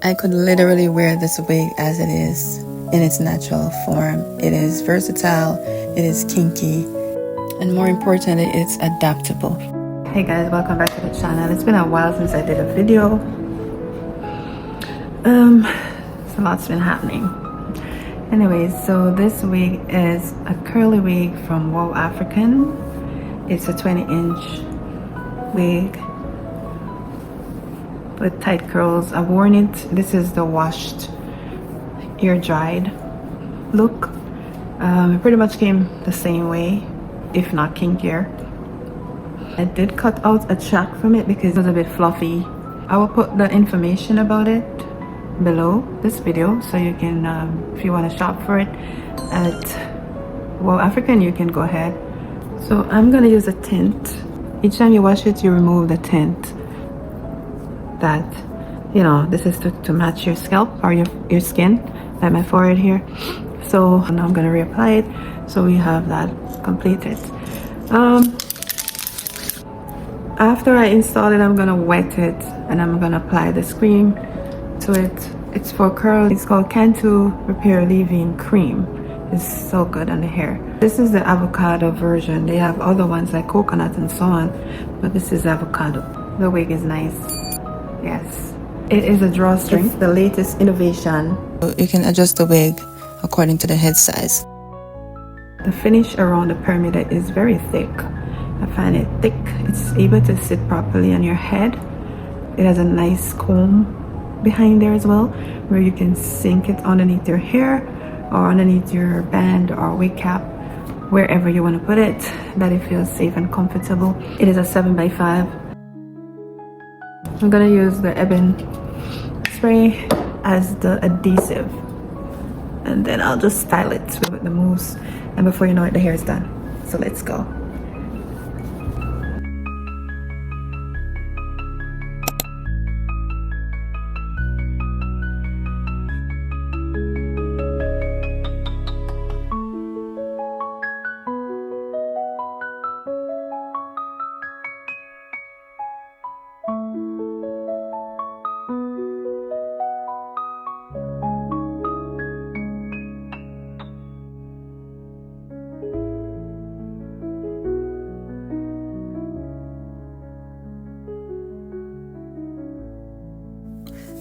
I could literally wear this wig as it is in its natural form. It is versatile, it is kinky, and more importantly, it's adaptable. Hey guys, welcome back to the channel. It's been a while since I did a video. So lots been happening. Anyways, so this wig is a curly wig from Wow African. It's a 20-inch wig with tight curls. I've worn it. This is the washed, air dried look. It pretty much came the same way, if not kinkier. I did cut out a track from it because it was a bit fluffy. I will put the information about it below this video, so you can if you want to shop for it at Wow African, you can go ahead. So I'm gonna use a tint. Each time you wash it, you remove the tint that, you know, this is to match your scalp or your skin, like my forehead here. So now I'm gonna reapply it, so we have that completed. After I install it, I'm gonna wet it and I'm gonna apply the cream to it. It's for curls. It's called Cantu Repair Leave-In Cream. It's so good on the hair. This is the avocado version. They have other ones like coconut and so on, but this is avocado. The wig is nice. Yes, it is a drawstring. It's the latest innovation. You can adjust the wig according to the head size. The finish around the pyramid is very thick. I find it thick. It's able to sit properly on your head. It has a nice comb behind there as well, where you can sink it underneath your hair or underneath your band or wig cap, wherever you want to put it, that it feels safe and comfortable. It is a 7x5. I'm gonna use the ebony spray as the adhesive, and then I'll just style it with the mousse, and before you know it, the hair is done. So let's go.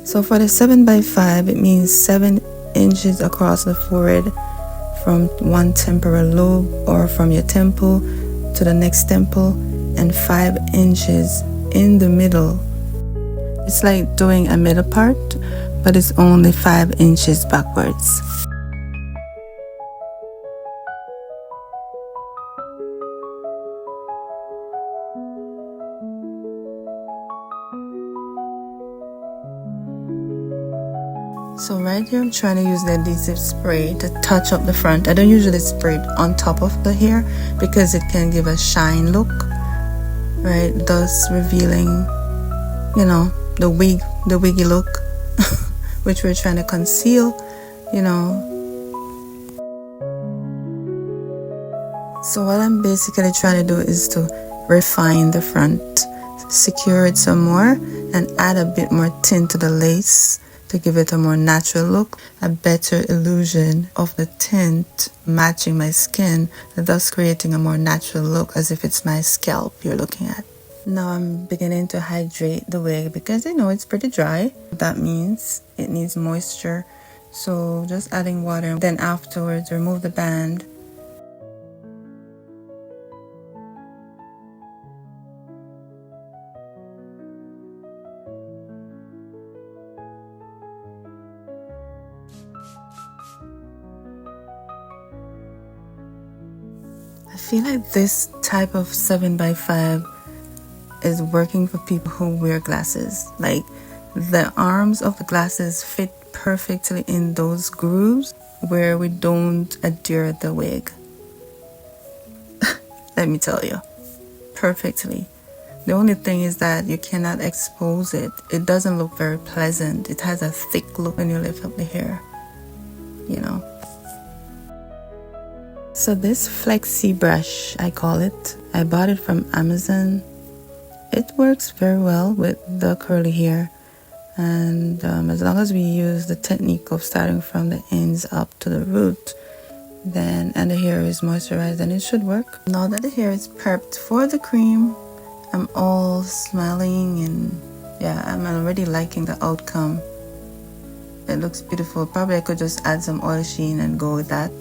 So for the 7x5, it means 7 inches across the forehead from one temporal lobe or from your temple to the next temple, and 5 inches in the middle. It's like doing a middle part, but it's only 5 inches backwards. So right here, I'm trying to use the adhesive spray to touch up the front. I don't usually spray it on top of the hair because it can give a shine look, right? Thus revealing, you know, the wiggy look, which we're trying to conceal, you know. So what I'm basically trying to do is to refine the front, secure it some more, and add a bit more tint to the lace to give it a more natural look, a better illusion of the tint matching my skin, thus creating a more natural look as if it's my scalp you're looking at. Now I'm beginning to hydrate the wig because I know it's pretty dry. That means it needs moisture. So just adding water, then afterwards remove the band. I feel like this type of 7x5 is working for people who wear glasses. Like the arms of the glasses fit perfectly in those grooves where we don't adhere the wig. Let me tell you, perfectly. The only thing is that you cannot expose it. It doesn't look very pleasant. It has a thick look when you lift up the hair, you know. So this flexi brush, I call it, I bought it from Amazon. It works very well with the curly hair. And as long as we use the technique of starting from the ends up to the root, then and the hair is moisturized, then it should work. Now that the hair is prepped for the cream, I'm all smiling, and yeah, I'm already liking the outcome. It looks beautiful. Probably I could just add some oil sheen and go with that,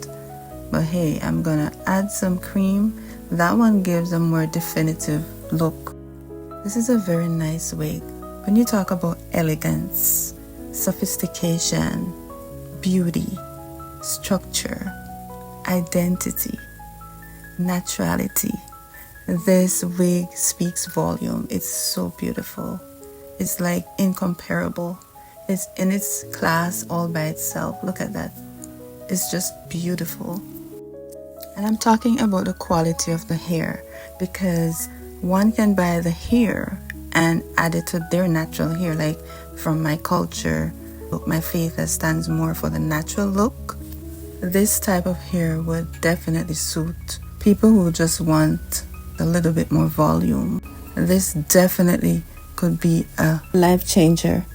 but hey, I'm gonna add some cream. That one gives a more definitive look. This is a very nice wig. When you talk about elegance, sophistication, beauty, structure, identity, naturality, this wig speaks volume. It's so beautiful. It's like incomparable. It's in its class all by itself. Look at that. It's just beautiful. And I'm talking about the quality of the hair, because one can buy the hair and add it to their natural hair. Like from my culture, my faith stands more for the natural look. This type of hair would definitely suit people who just want a little bit more volume. This definitely could be a life changer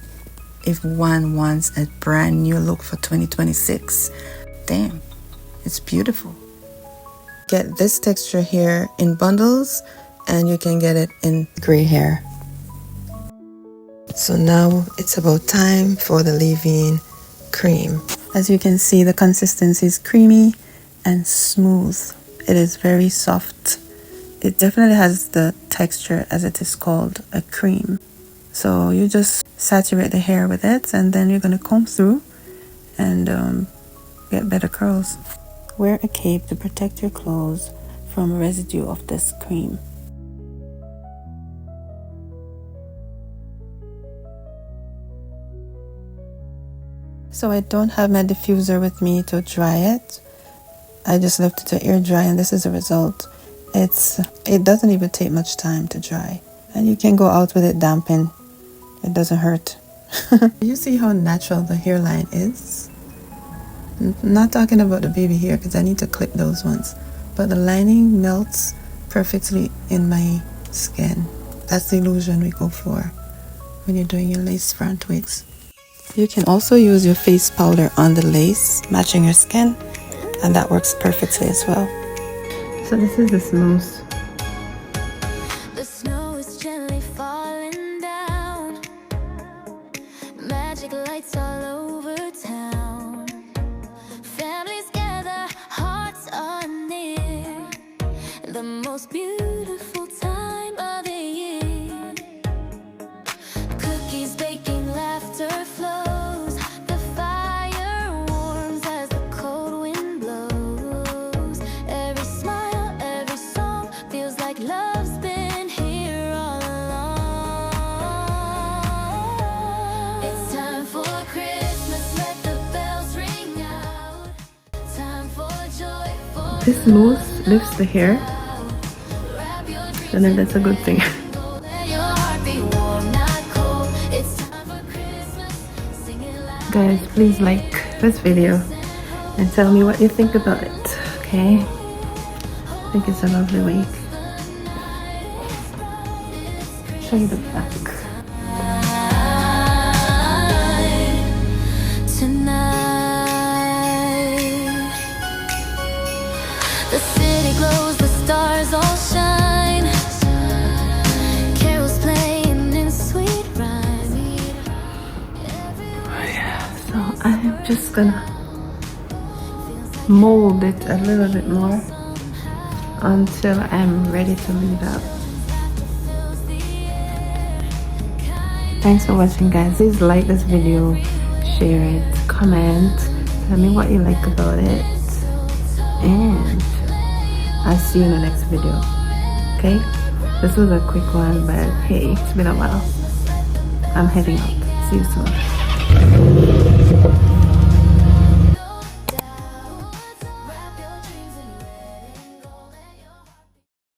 if one wants a brand new look for 2026. Damn, it's beautiful. Get this texture here in bundles, and you can get it in gray hair. So now it's about time for the leave-in cream. As you can see, the consistency is creamy and smooth. It is very soft. It definitely has the texture, as it is called, a cream. So you just saturate the hair with it, and then you're going to comb through and get better curls. Wear a cape to protect your clothes from residue of this cream. So I don't have my diffuser with me to dry it. I just left it to air dry, and this is the result. It doesn't even take much time to dry, and you can go out with it dampened. It doesn't hurt. You see how natural the hairline is? I'm not talking about the baby hair, because I need to clip those ones, but the lining melts perfectly in my skin. That's the illusion we go for when you're doing your lace front wigs. You can also use your face powder on the lace, matching your skin, and that works perfectly as well. So this is the smooth. The snow is gently falling down. Magic lights all over town. Families gather, hearts are near. The most beautiful time of the year. Cookies baking, laughter flows. The fire warms as the cold wind blows. Every smile, every song feels like love's been here all along. It's time for Christmas, let the bells ring out. Time for joy, for This mousse lifts the hair, and then that's a good thing. Guys, please like this video and tell me what you think about it, okay? I think it's a lovely wig. Show you the back. Tonight, the city glows, the stars all shine. Carols playing in sweet rhyme. So I'm just gonna mold it a little bit more until I'm ready to leave out. Thanks for watching, guys. Please like this video, share it, comment, tell me what you like about it, and I'll see you in the next video. Okay, this was a quick one, but hey, it's been a while. I'm heading out. See you soon.